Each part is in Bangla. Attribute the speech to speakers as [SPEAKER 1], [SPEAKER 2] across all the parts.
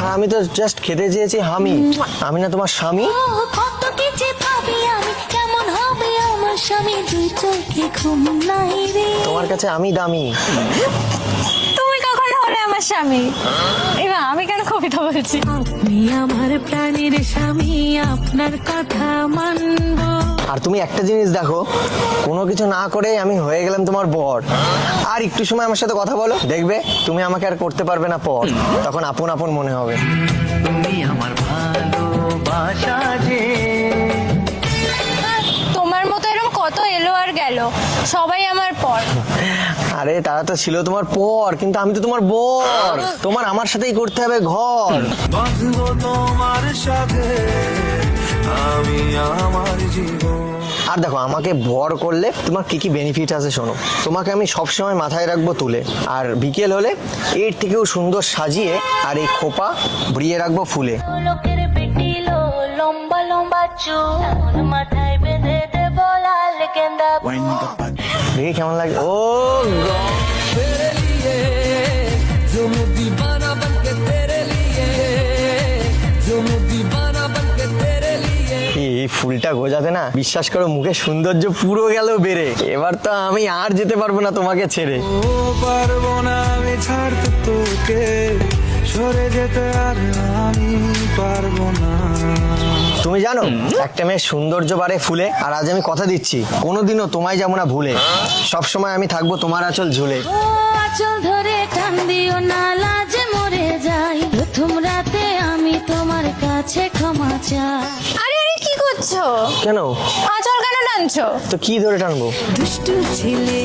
[SPEAKER 1] আর আমি তো জাস্ট খেতে চেয়েছি আমি না তোমার স্বামী।
[SPEAKER 2] কত কিছু ভাবি আমি, কেমন হবে আমার স্বামী, দুই চোখে ঘুম নাই রে।
[SPEAKER 1] তোমার কাছে আমি দামি।
[SPEAKER 3] তুমি কখন হলে আমার স্বামী? এবার আমি কেন কবিতা বলছি?
[SPEAKER 2] আপনি আমার প্রাণের স্বামী, আপনার কথা মানবো।
[SPEAKER 1] আর তুমি একটা জিনিস দেখো, কোনো কিছু না করে আমি হয়ে গেলাম তোমার বর। আর একটু সময় আমার সাথে কথা বলো, দেখবে তুমি আমাকে আর করতে পারবে না পর, তখন আপন আপন মনে হবে।
[SPEAKER 4] তুমি আমার ভালোবাসা যে।
[SPEAKER 3] তোমার মতো এরকম কত এলো আর গেল, সবাই আমার পর।
[SPEAKER 1] আরে তারা তো ছিল তোমার পর, কিন্তু আমি তো তোমার বর, তোমার আমার সাথেই করতে হবে ঘর।
[SPEAKER 5] বাঁধবো তোমার সাথে আমি আমার জীবন।
[SPEAKER 1] আর দেখো, আমাকে বর করলে তোমার কি কি বেনিফিট আছে শোনো। তোমাকে আমি সবসময় মাথায় রাখবো তুলে, আর বিকেল হলে এর থেকেও সুন্দর সাজিয়ে আর এই খোপা ভরিয়ে রাখবো ফুলে।
[SPEAKER 2] লোকের পেটিলো লম্বা লম্বা চুল, মাথায় বেঁধে দেবো লাল গেন্দা ফুল।
[SPEAKER 1] দেখি কেমন লাগে। ও এই ফুলটা গোজাতে না, বিশ্বাস করো মুখে সৌন্দর্য পুরো গেল বেড়ে। এবার তো আমি আর যেতে পারবো না তোমাকে ছেড়ে।
[SPEAKER 5] ও পারবো না আমি ছাড়তে তোকে, সরে যেতে আর আমি পারবো না।
[SPEAKER 1] তুমি জানো একটা মেয়ের সৌন্দর্য বাড়ে ফুলে। আর আজ আমি কথা দিচ্ছি, কোনোদিনও তোমায় যাবো না ভুলে, সবসময় আমি থাকবো তোমার আঁচল ঝুলে।
[SPEAKER 2] ও আঁচল ধরে টান দিও না, লাজে মরে যাই। প্রথম রাতে আমি তোমার কাছে ক্ষমা চাই।
[SPEAKER 3] আরে আরে কি করছো?
[SPEAKER 1] কেন?
[SPEAKER 3] আঁচল কেন টানছো?
[SPEAKER 1] তো কি ধরে টানবো?
[SPEAKER 2] দুষ্টু ছেলে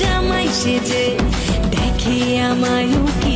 [SPEAKER 2] জামাই সেজে দেখে আমায় উকি